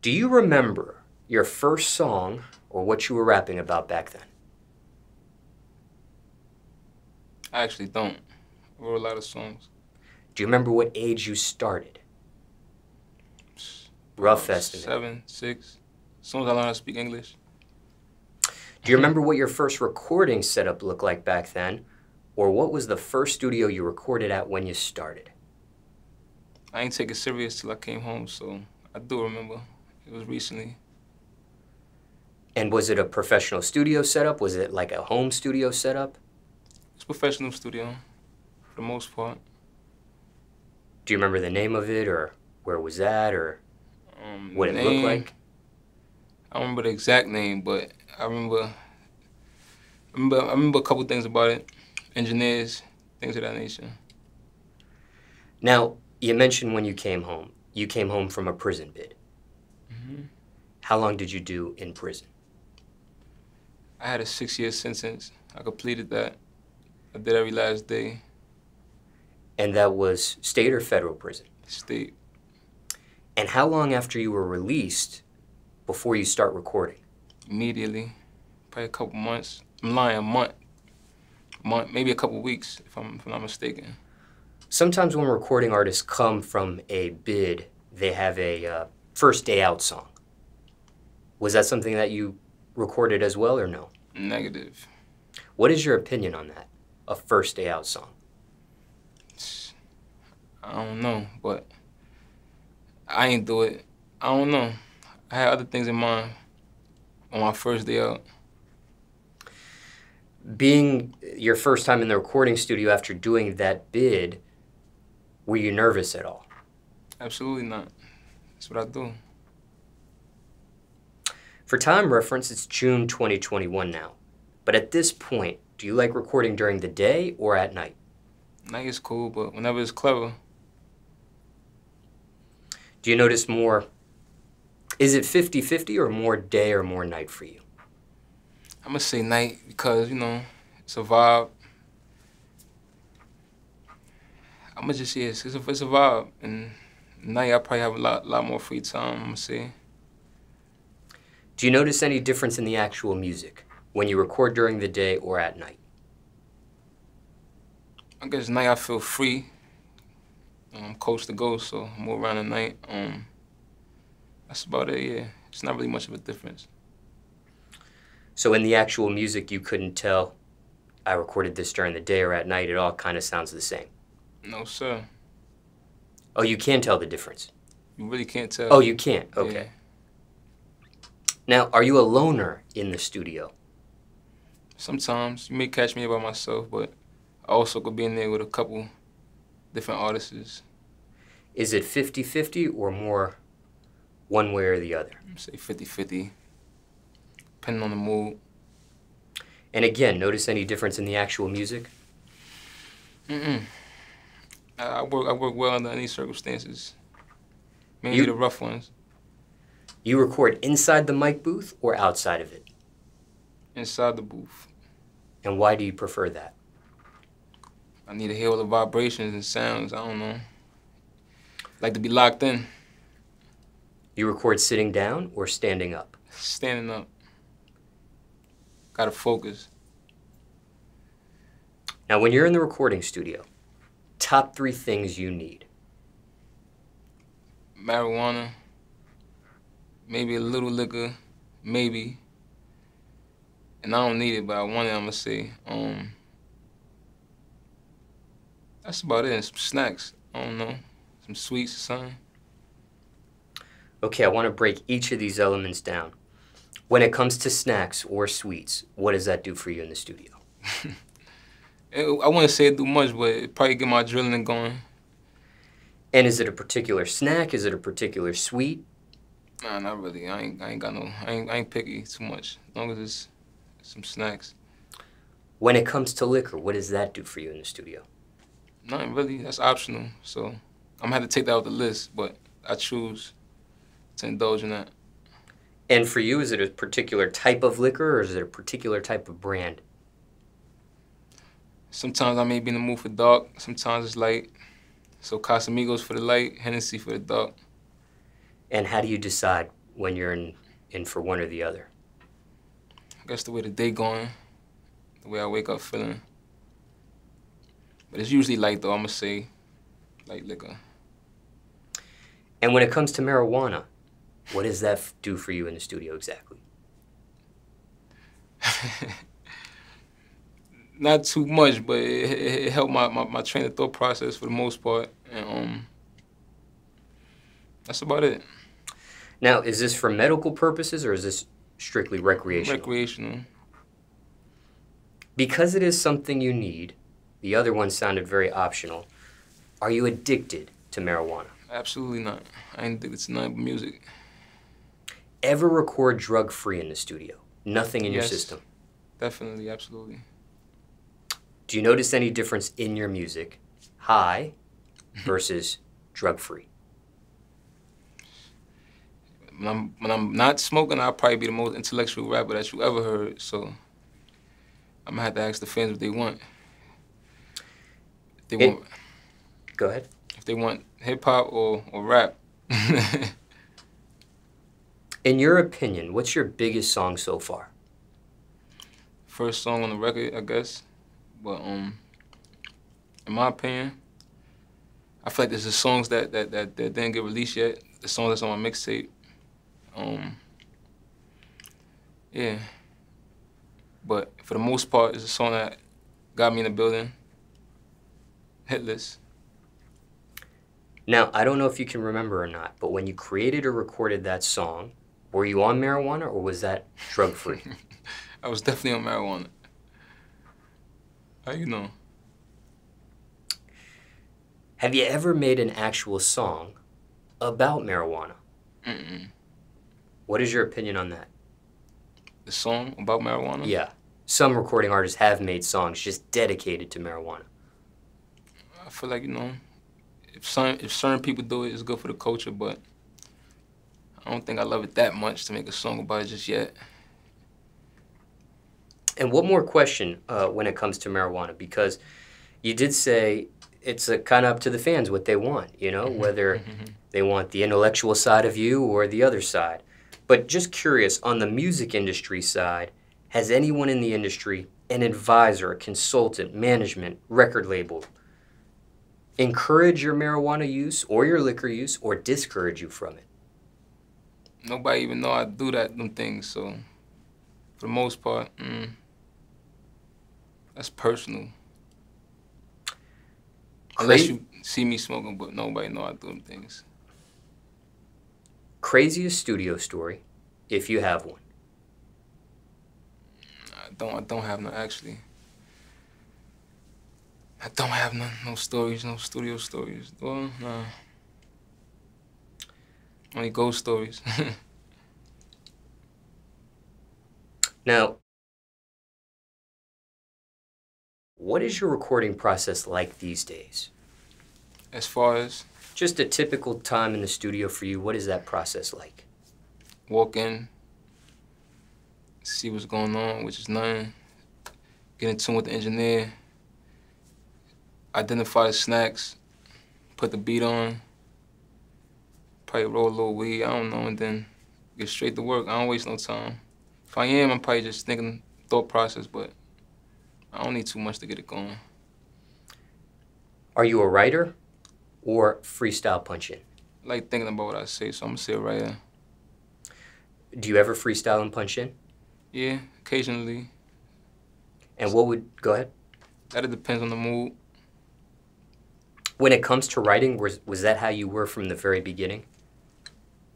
Do you remember your first song or what you were rapping about back then? I actually don't. I wrote a lot of songs. Do you remember what age you started? Rough estimate. 7, 6. As soon as I learned how to speak English. Do you remember what your first recording setup looked like back then? Or what was the first studio you recorded at when you started? I ain't take it serious till I came home, so I do remember. It was recently. And was it a professional studio setup? Was it like a home studio setup? It's a professional studio, for the most part. Do you remember the name of it, or where it was at, or what it looked like? I don't remember the exact name, but I remember a couple things about it. Engineers, things of that nature. Now, you mentioned when you came home. You came home from a prison bid. Mm-hmm. How long did you do in prison? I had a 6-year sentence. I completed that. I did every last day. And that was state or federal prison? State. And how long after you were released before you start recording? Immediately. Probably a couple months. I'm lying, a month, maybe a couple weeks, if I'm not mistaken. Sometimes when recording artists come from a bid, they have a first day out song. Was that something that you recorded as well, or no? Negative. What is your opinion on that, a first day out song? I don't know, but I ain't do it. I don't know. I had other things in mind on my first day out. Being your first time in the recording studio after doing that bid, were you nervous at all? Absolutely not. That's what I do. For time reference, it's June 2021 now. But at this point, do you like recording during the day or at night? Night is cool, but whenever it's clever. Do you notice more, is it 50-50 or more day or more night for you? I'm gonna say night because, you know, it's a vibe. I'm gonna just say it's a vibe. And night I probably have a lot more free time, I'm gonna say. Do you notice any difference in the actual music when you record during the day or at night? I guess night I feel free. I'm CoachDaGhost, so I move around at night. That's about it, yeah. It's not really much of a difference. So in the actual music, you couldn't tell, I recorded this during the day or at night, it all kind of sounds the same? No, sir. Oh, you can tell the difference? You really can't tell. Oh, you can't? Okay. Yeah. Now, are you a loner in the studio? Sometimes. You may catch me by myself, but I also could be in there with a couple different artists. Is it 50-50 or more one way or the other? Say 50-50, depending on the mood. And again, notice any difference in the actual music? I work well under any circumstances, mainly the rough ones. You record inside the mic booth or outside of it? Inside the booth. And why do you prefer that? I need to hear all the vibrations and sounds, I don't know. Like to be locked in. You record sitting down or standing up? Standing up. Gotta focus. Now, when you're in the recording studio, top 3 things you need. Marijuana, maybe a little liquor, maybe. And I don't need it, but I want it, I'm gonna say. That's about it. And some snacks, I don't know. Some sweets or something. Okay, I want to break each of these elements down. When it comes to snacks or sweets, what does that do for you in the studio? I wouldn't say it do much, but it probably get my adrenaline going. And is it a particular snack? Is it a particular sweet? Nah, not really. I ain't picky too much. As long as it's some snacks. When it comes to liquor, what does that do for you in the studio? Nothing really. That's optional. So I'm gonna have to take that off the list, but I choose to indulge in that. And for you, is it a particular type of liquor or is it a particular type of brand? Sometimes I may be in the mood for dark. Sometimes it's light. So Casamigos for the light, Hennessy for the dark. And how do you decide when you're in for one or the other? I guess the way the day going, the way I wake up feeling. But it's usually light though, I'm gonna say light liquor. And when it comes to marijuana, what does that do for you in the studio exactly? Not too much, but it helped my train of thought process for the most part. And that's about it. Now, is this for medical purposes or is this strictly recreational? Recreational. Because it is something you need, the other one sounded very optional. Are you addicted to marijuana? Absolutely not. I ain't addicted to nothing but music. Ever record drug-free in the studio? Nothing in your system? Definitely, absolutely. Do you notice any difference in your music, high versus drug-free? When I'm not smoking, I'll probably be the most intellectual rapper that you ever heard. So I'm gonna have to ask the fans what they want. If they want. Go ahead. If they want hip hop or rap. In your opinion, what's your biggest song so far? First song on the record, I guess. But in my opinion, I feel like there's the songs that didn't get released yet. The song that's on my mixtape. Yeah. But for the most part, it's a song that got me in the building. Hitless. Now, I don't know if you can remember or not, but when you created or recorded that song, were you on marijuana or was that drug-free? I was definitely on marijuana. How you know? Have you ever made an actual song about marijuana? Mm-mm. What is your opinion on that? The song about marijuana? Yeah. Some recording artists have made songs just dedicated to marijuana. I feel like, if certain people do it, it's good for the culture, but I don't think I love it that much to make a song about it just yet. And one more question when it comes to marijuana, because you did say it's kind of up to the fans what they want, whether they want the intellectual side of you or the other side. But just curious, on the music industry side, has anyone in the industry, an advisor, a consultant, management, record label, encourage your marijuana use or your liquor use or discourage you from it? Nobody even know I do them things, so for the most part, that's personal. Unless you see me smoking, but nobody know I do them things. Craziest studio story, if you have one. I don't have none, actually. I don't have none, no stories, no studio stories. Well, nah. Only ghost stories. Now, what is your recording process like these days? As far as? Just a typical time in the studio for you, what is that process like? Walk in, see what's going on, which is nothing. Get in tune with the engineer. Identify the snacks. Put the beat on. Probably roll a little weed, I don't know, and then get straight to work. I don't waste no time. If I am, I'm probably just thinking thought process, but I don't need too much to get it going. Are you a writer or freestyle punch in? I like thinking about what I say, so I'm gonna say it right here. Do you ever freestyle and punch in? Yeah, occasionally. And what would, go ahead. That it depends on the mood. When it comes to writing, was that how you were from the very beginning?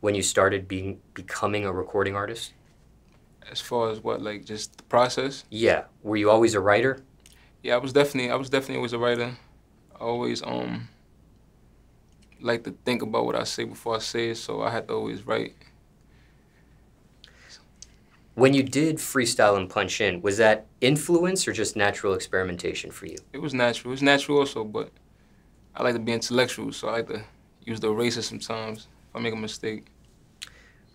When you started becoming a recording artist? As far as what, like just the process? Yeah. Were you always a writer? Yeah, I was definitely always a writer. I always like to think about what I say before I say it, so I had to always write. When you did freestyle and punch in, was that influence or just natural experimentation for you? It was natural. It was natural also, but I like to be intellectual, so I like to use the eraser sometimes if I make a mistake.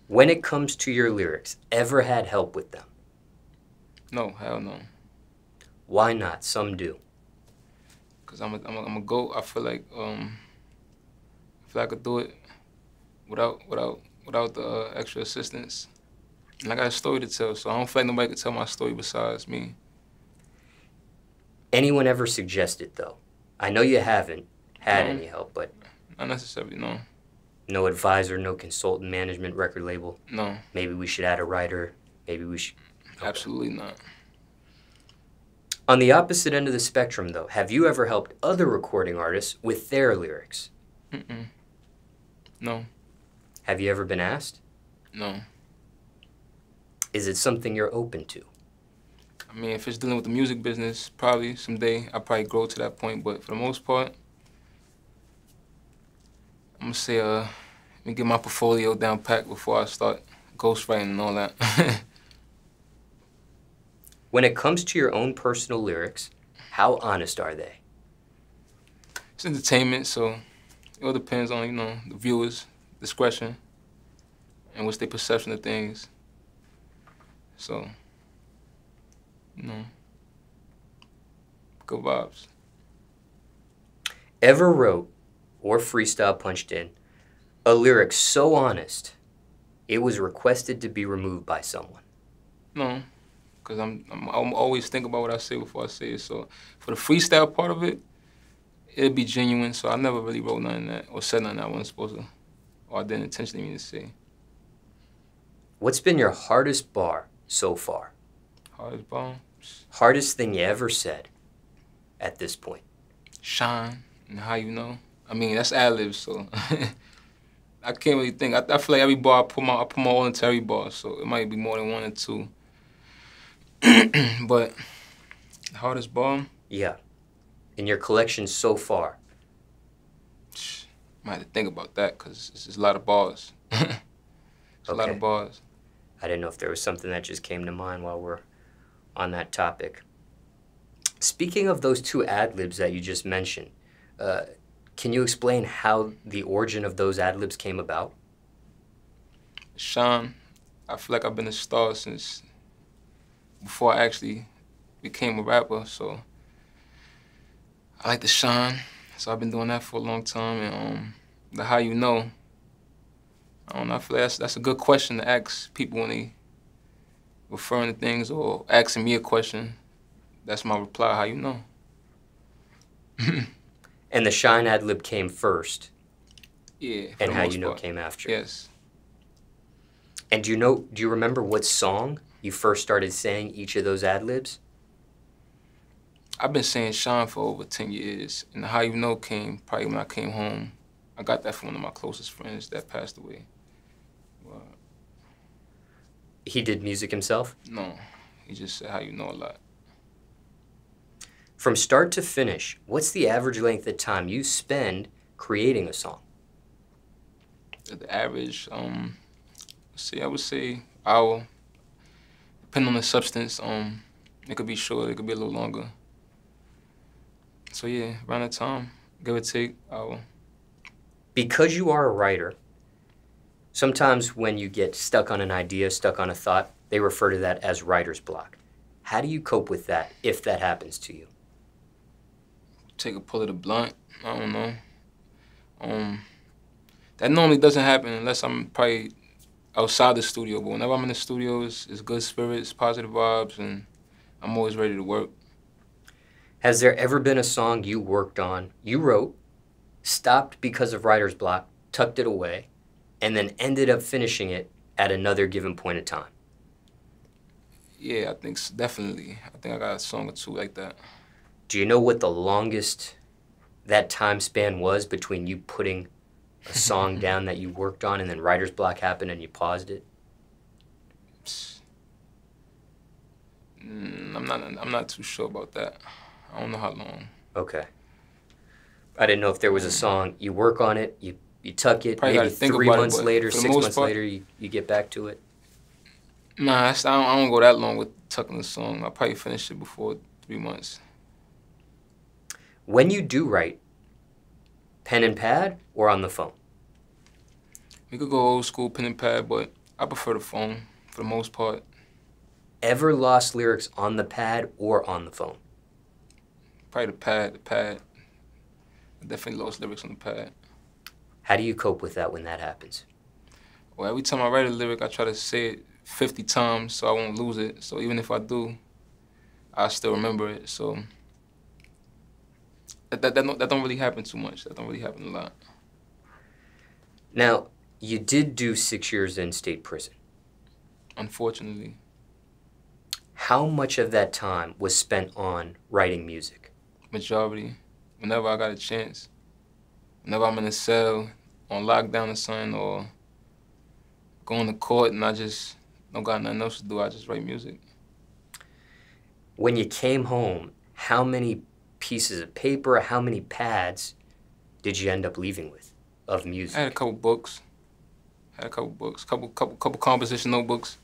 When it comes to your lyrics, ever had help with them? No, hell no. Why not? Some do. Cause I'm a goat. I feel like I could do it without without the extra assistance. And I got a story to tell, so I don't feel like nobody could tell my story besides me. Anyone ever suggested, though? I know you haven't had any help, but... Not necessarily, no. No advisor, no consultant, management, record label? No. Maybe we should add a writer. Maybe we should... Okay. Absolutely not. On the opposite end of the spectrum, though, have you ever helped other recording artists with their lyrics? Mm-mm. No. Have you ever been asked? No. Is it something you're open to? I mean, if it's dealing with the music business, probably someday I'll probably grow to that point, but for the most part, I'm gonna say, let me get my portfolio down pat before I start ghostwriting and all that. When it comes to your own personal lyrics, how honest are they? It's entertainment, so it all depends on, you know, the viewer's discretion and what's their perception of things. So, you know, good vibes. Ever wrote or freestyle punched in a lyric so honest it was requested to be removed by someone? No, because I'm always think about what I say before I say it. So for the freestyle part of it, it'd be genuine. So I never really wrote nothing that or said nothing I wasn't supposed to, or I didn't intentionally mean to say. What's been your hardest bar so far? Hardest bar? Hardest thing you ever said at this point? Shine, and how you know? I mean, that's Adlib, so I can't really think. I feel like every bar I put my all into every bar, so it might be more than one or two. But the hardest bar? Yeah. In your collection so far? Might have to think about that, because it's a lot of bars. It's a lot of bars. I didn't know if there was something that just came to mind while we're on that topic. Speaking of those two ad-libs that you just mentioned, can you explain how the origin of those ad-libs came about? Sean, I feel like I've been a star since before I actually became a rapper, so I like to shine. So I've been doing that for a long time, and the how you know, I don't know, I feel like that's a good question to ask people when they referring to things or asking me a question. That's my reply, how you know. And the Shine ad-lib came first. Yeah. And how you know came after. Yes. And do you remember what song you first started saying each of those ad-libs? I've been saying Shine for over 10 years. And the how you know came probably when I came home. I got that from one of my closest friends that passed away. But he did music himself? No. He just said how you know a lot. From start to finish, what's the average length of time you spend creating a song? The average, I would say hour. Depending on the substance, it could be short, it could be a little longer. So yeah, around that time, give or take, hour. Because you are a writer, sometimes when you get stuck on an idea, stuck on a thought, they refer to that as writer's block. How do you cope with that if that happens to you? Take a pull of the blunt, I don't know. That normally doesn't happen unless I'm probably outside the studio, but whenever I'm in the studio, it's good spirits, positive vibes, and I'm always ready to work. Has there ever been a song you worked on, you wrote, stopped because of writer's block, tucked it away, and then ended up finishing it at another given point in time? Yeah, I think definitely. I think I got a song or two like that. Do you know what the longest that time span was between you putting a song down that you worked on and then writer's block happened and you paused it? I'm not too sure about that. I don't know how long. Okay. I didn't know if there was a song, you work on it, you tuck it, probably maybe 3 months later, 6 months part, later, you get back to it? Nah, I don't go that long with tucking the song. I'll probably finish it before 3 months. When you do write, pen and pad or on the phone? We could go old school pen and pad, but I prefer the phone for the most part. Ever lost lyrics on the pad or on the phone? Probably the pad. I definitely lost lyrics on the pad. How do you cope with that when that happens? Well, every time I write a lyric, I try to say it 50 times so I won't lose it. So even if I do, I still remember it. So that don't really happen too much. That don't really happen a lot. Now, you did do 6 years in state prison. Unfortunately. How much of that time was spent on writing music? Majority. Whenever I got a chance. Whenever I'm in a cell, on lockdown or something, or going to court and I just don't got nothing else to do, I just write music. When you came home, how many pieces of paper, how many pads did you end up leaving with of music? I had a couple books. Couple composition notebooks.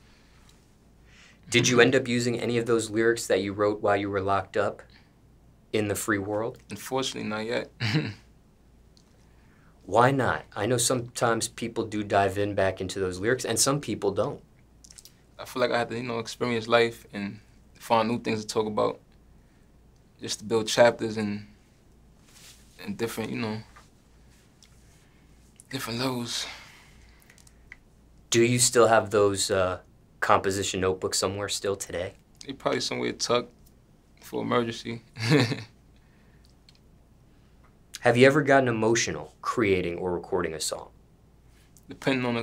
Did you end up using any of those lyrics that you wrote while you were locked up in the free world? Unfortunately, not yet. Why not? I know sometimes people do dive in back into those lyrics, and some people don't. I feel like I had to, experience life and find new things to talk about, just to build chapters and different, different levels. Do you still have those composition notebooks somewhere still today? They're probably somewhere tucked for emergency. Have you ever gotten emotional creating or recording a song? Depending on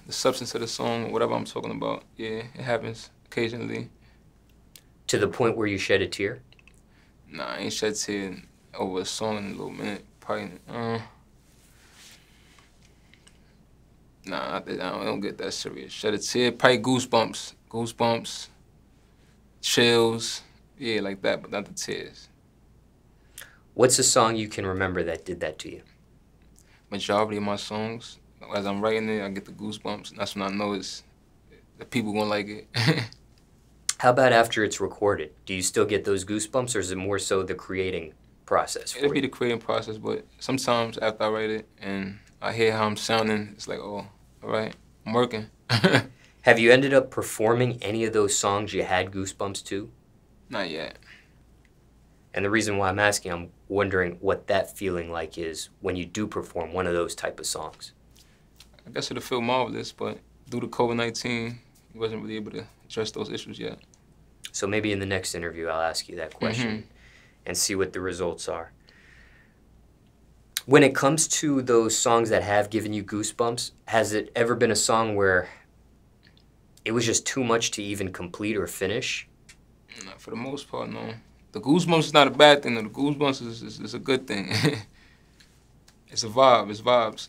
the substance of the song or whatever I'm talking about, yeah, it happens occasionally. To the point where you shed a tear? Nah, I ain't shed a tear over a song in a little minute. Probably, nah, I don't get that serious. Shed a tear, probably goosebumps, chills, yeah, like that, but not the tears. What's a song you can remember that did that to you? Majority of my songs, as I'm writing it, I get the goosebumps, and that's when I know the people gonna like it. How about after it's recorded? Do you still get those goosebumps, or is it more so the creating process for you? It'll be the creating process, but sometimes after I write it and I hear how I'm sounding, it's like, oh, all right, I'm working. Have you ended up performing any of those songs you had goosebumps to? Not yet. And the reason why I'm asking, I'm wondering what that feeling like is when you do perform one of those type of songs. I guess it'll feel marvelous, but due to COVID-19, we wasn't really able to address those issues yet. So maybe in the next interview, I'll ask you that question and see what the results are. When it comes to those songs that have given you goosebumps, has it ever been a song where it was just too much to even complete or finish? No, for the most part, no. The goosebumps is not a bad thing, though. The goosebumps is a good thing. It's a vibe, it's vibes.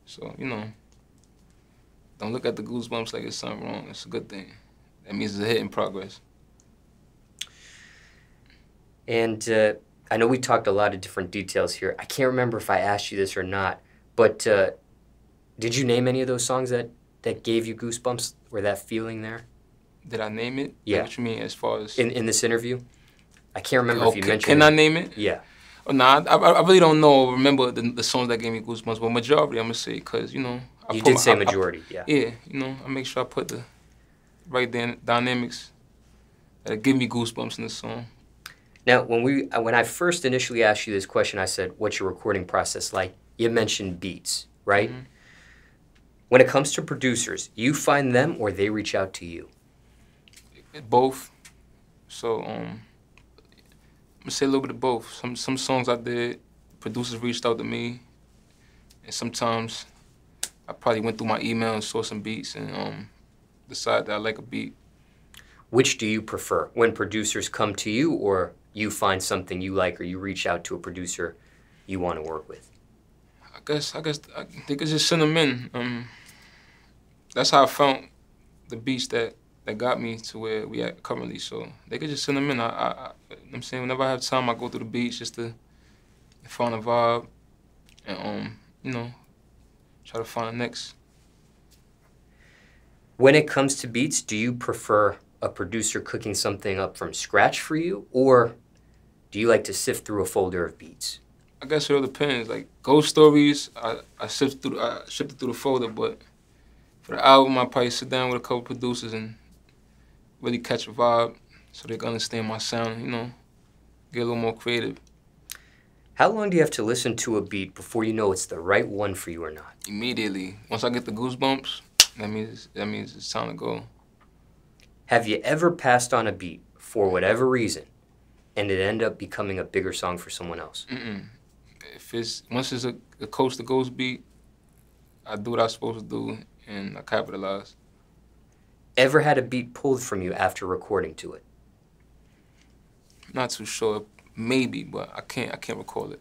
So, don't look at the goosebumps like it's something wrong. It's a good thing. That means it's a hit in progress. And I know we talked a lot of different details here. I can't remember if I asked you this or not, but did you name any of those songs that gave you goosebumps or that feeling there? Did I name it? Yeah. Like what you mean as far as... In this interview? I can't remember if you mentioned Can I name it? Yeah. Oh, nah, I really don't know. Remember the songs that gave me goosebumps, but majority I'm gonna say because you did say majority, yeah. Yeah, I make sure I put the right dynamics that give me goosebumps in the song. Now, when I first initially asked you this question, I said, "What's your recording process like?" You mentioned beats, right? Mm-hmm. When it comes to producers, you find them or they reach out to you? Both. So I'm gonna say a little bit of both. Some songs I did, producers reached out to me, and sometimes I probably went through my email and saw some beats and decided that I like a beat. Which do you prefer? When producers come to you, or you find something you like, or you reach out to a producer you want to work with? I guess they could just send them in. That's how I found the beats that got me to where we at currently. So they could just send them in. I'm saying whenever I have time, I go through the beats just to find a vibe and try to find the next. When it comes to beats, do you prefer a producer cooking something up from scratch for you, or do you like to sift through a folder of beats? I guess it all depends. Like Ghost Stories, I shipped it through the folder, but for the album, I probably sit down with a couple producers and really catch a vibe so they can understand my sound, get a little more creative. How long do you have to listen to a beat before you know it's the right one for you or not? Immediately. Once I get the goosebumps, that means it's time to go. Have you ever passed on a beat for whatever reason and it ended up becoming a bigger song for someone else? Once it's a CoachDaGhost beat, I do what I'm supposed to do and I capitalize. Ever had a beat pulled from you after recording to it? Not too sure. Maybe, but I can't recall it.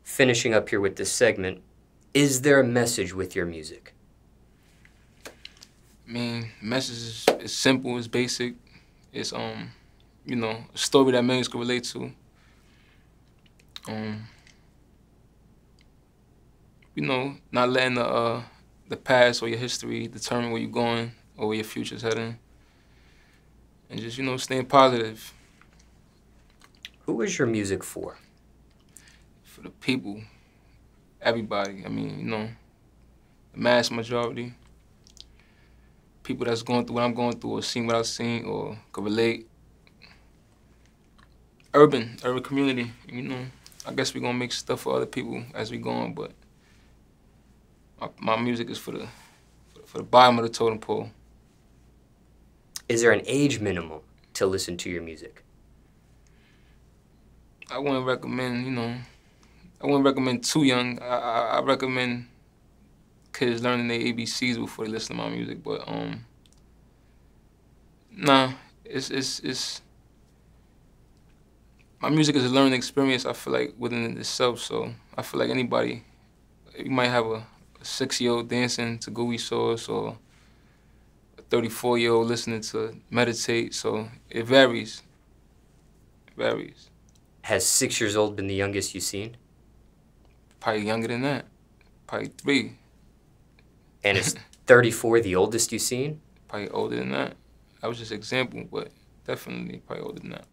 Finishing up here with this segment, is there a message with your music? I mean, the message is simple, it's basic. It's you know, a story that millions can relate to. You know, not letting the past or your history determine where you're going or where your future's heading. And just, you know, staying positive. Who is your music for? For the people, everybody. I mean, you know, the mass majority. People that's going through what I'm going through or seen what I've seen or could relate. Urban community, you know. I guess we're gonna make stuff for other people as we go on, but my music is for the bottom of the totem pole. Is there an age minimum to listen to your music? I wouldn't recommend, you know, I wouldn't recommend too young. I recommend kids learning their ABCs before they listen to my music, but nah, it's my music is a learning experience, I feel like, within itself, so I feel like anybody, you might have a 6-year-old dancing to Gooey Sauce or a 34-year-old listening to Meditate, so it varies. It varies. Has 6 years old been the youngest you've seen? Probably younger than that. Probably 3. And is 34 the oldest you've seen? Probably older than that. That was just an example, but definitely probably older than that.